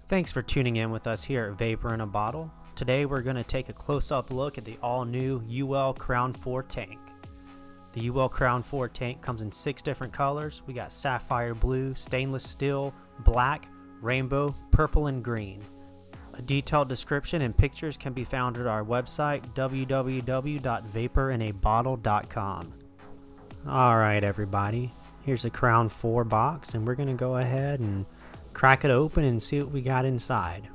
Thanks for tuning in with us here at Vapor in a Bottle. Today we're going to take a close-up look at the all-new Uwell Crown IV tank. The Uwell Crown IV tank comes in 6 different colors. We got sapphire blue, stainless steel, black, rainbow, purple, and green. A detailed description and pictures can be found at our website www.vaporinabottle.com. Alright everybody, here's the Crown IV box, and we're going to go ahead and crack it open and see what we got inside.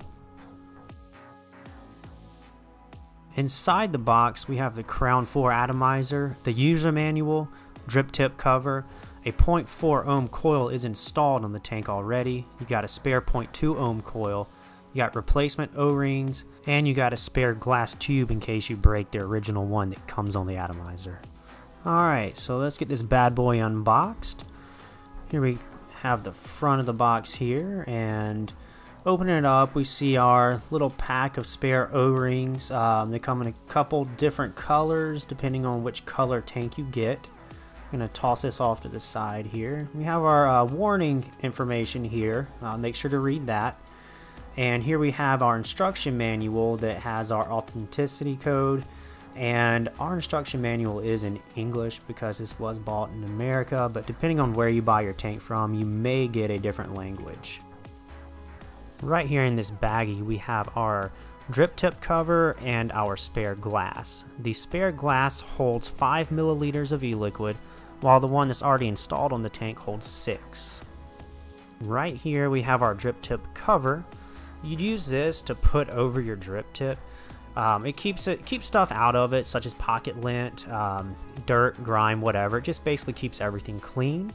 Inside the box we have the Crown IV atomizer, the user manual, drip tip cover, a 0.4 ohm coil is installed on the tank already, you got a spare 0.2 ohm coil, you got replacement O-rings, and you got a spare glass tube in case you break the original one that comes on the atomizer. Alright, so let's get this bad boy unboxed. Here we have the front of the box here, and opening it up we see our little pack of spare O-rings. They come in a couple different colors depending on which color tank you get. I'm going to toss this off to the side here. We have our warning information here. Make sure to read that. And here we have our instruction manual that has our authenticity code. And our instruction manual is in English because this was bought in America, but depending on where you buy your tank from, you may get a different language. Right here in this baggie we have our drip tip cover and our spare glass. The spare glass holds 5 milliliters of e-liquid, while the one that's already installed on the tank holds 6. Right here we have our drip tip cover. You'd use this to put over your drip tip. It keeps stuff out of it, such as pocket lint, dirt, grime, whatever. It just basically keeps everything clean.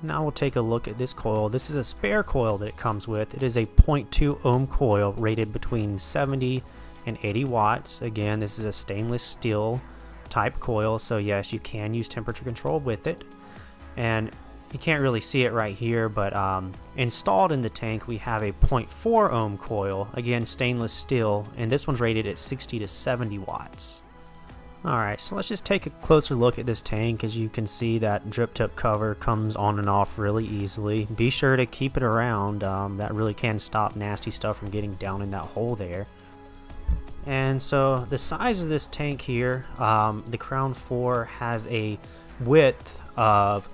Now we'll take a look at this coil. This is a spare coil that it comes with. It is a 0.2 ohm coil rated between 70 and 80 watts. Again, this is a stainless steel type coil, so yes, you can use temperature control with it. And you can't really see it right here, but installed in the tank we have a 0.4 ohm coil, again stainless steel, and this one's rated at 60 to 70 watts. Alright, so let's just take a closer look at this tank. As you can see, that drip tip cover comes on and off really easily. Be sure to keep it around, that really can stop nasty stuff from getting down in that hole there. And so the size of this tank here, the Crown IV has a width of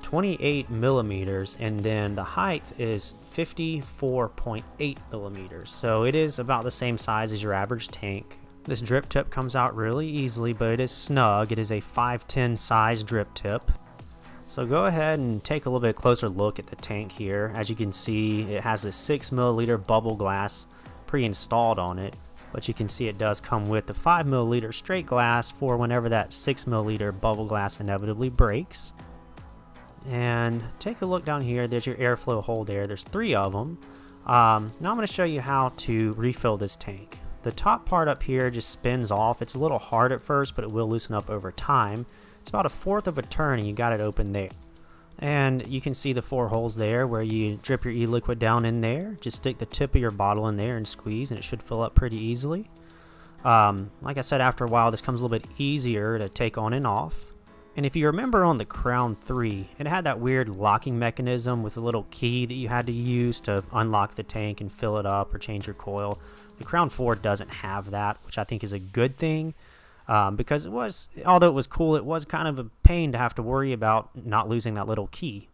28 millimeters, and then the height is 54.8 millimeters, so it is about the same size as your average tank. This drip tip comes out really easily, but it is snug. It is a 510 size drip tip. So go ahead and take a little bit closer look at the tank here. As you can see, it has a 6 milliliter bubble glass pre-installed on it, but you can see it does come with the 5 milliliter straight glass for whenever that 6 milliliter bubble glass inevitably breaks. And take a look down here. There's your airflow hole there. There's 3 of them. Now I'm going to show you how to refill this tank. The top part up here just spins off. It's a little hard at first, but it will loosen up over time. It's about 1/4 of a turn and you got it open there. And you can see the 4 holes there where you drip your e-liquid down in there. Just stick the tip of your bottle in there and squeeze, and it should fill up pretty easily. Like I said, after a while this comes a little bit easier to take on and off. And if you remember on the Crown III, it had that weird locking mechanism with a little key that you had to use to unlock the tank and fill it up or change your coil. The Crown IV doesn't have that, which I think is a good thing, because although it was cool, it was kind of a pain to have to worry about not losing that little key.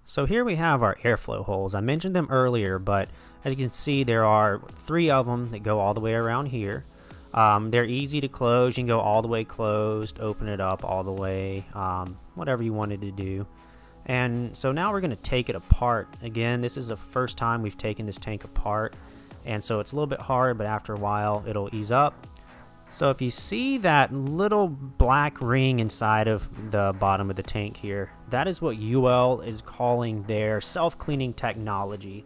So here we have our airflow holes. I mentioned them earlier, but as you can see, there are 3 of them that go all the way around here. They're easy to close. You can go all the way closed, open it up all the way, whatever you wanted to do. And so now we're going to take it apart. Again, this is the first time we've taken this tank apart, and so it's a little bit hard, but after a while it'll ease up. So if you see that little black ring inside of the bottom of the tank here, that is what Uwell is calling their self-cleaning technology.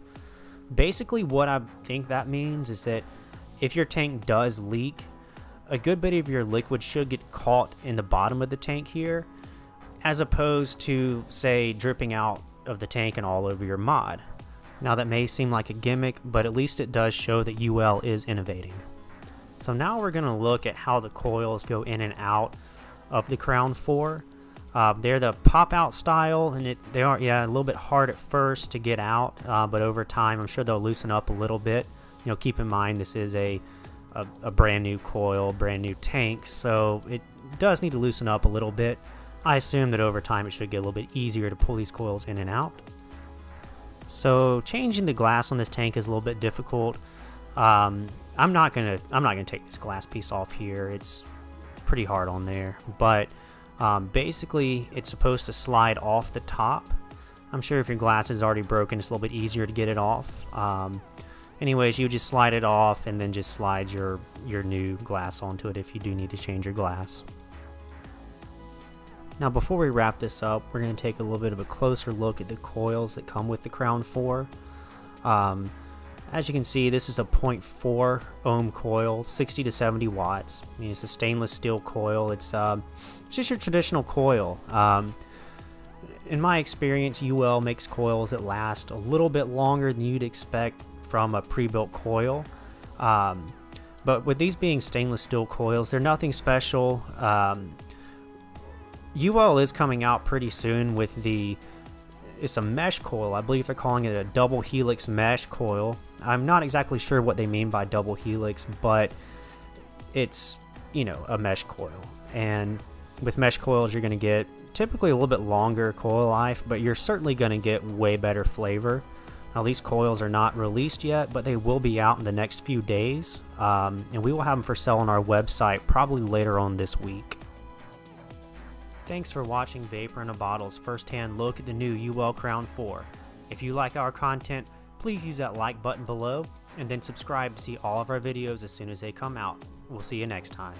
Basically what I think that means is that if your tank does leak, a good bit of your liquid should get caught in the bottom of the tank here, as opposed to, say, dripping out of the tank and all over your mod. Now that may seem like a gimmick, but at least it does show that Uwell is innovating. So now we're going to look at how the coils go in and out of the Crown IV. They're the pop-out style, and they are, yeah, a little bit hard at first to get out, but over time I'm sure they'll loosen up a little bit. You know, keep in mind this is a brand new coil, brand new tank, so it does need to loosen up a little bit. I assume that over time it should get a little bit easier to pull these coils in and out. So changing the glass on this tank is a little bit difficult. I'm not gonna take this glass piece off here. It's pretty hard on there, but basically it's supposed to slide off the top. I'm sure if your glass is already broken, it's a little bit easier to get it off. Anyways, you just slide it off and then just slide your new glass onto it if you do need to change your glass. Now before we wrap this up, we're going to take a little bit of a closer look at the coils that come with the Crown IV. As you can see, this is a 0.4 ohm coil, 60 to 70 watts. I mean, it's a stainless steel coil. It's just your traditional coil. In my experience, Uwell makes coils that last a little bit longer than you'd expect from a pre-built coil. But with these being stainless steel coils, they're nothing special. Uwell is coming out pretty soon with it's a mesh coil. I believe they're calling it a double helix mesh coil. I'm not exactly sure what they mean by double helix, but it's, you know, a mesh coil. And with mesh coils, you're going to get typically a little bit longer coil life, but you're certainly going to get way better flavor. Now these coils are not released yet, but they will be out in the next few days, and we will have them for sale on our website probably later on this week. Thanks for watching Vapor in a Bottle's first-hand look at the new Uwell Crown IV. If you like our content, please use that like button below, and then subscribe to see all of our videos as soon as they come out. We'll see you next time.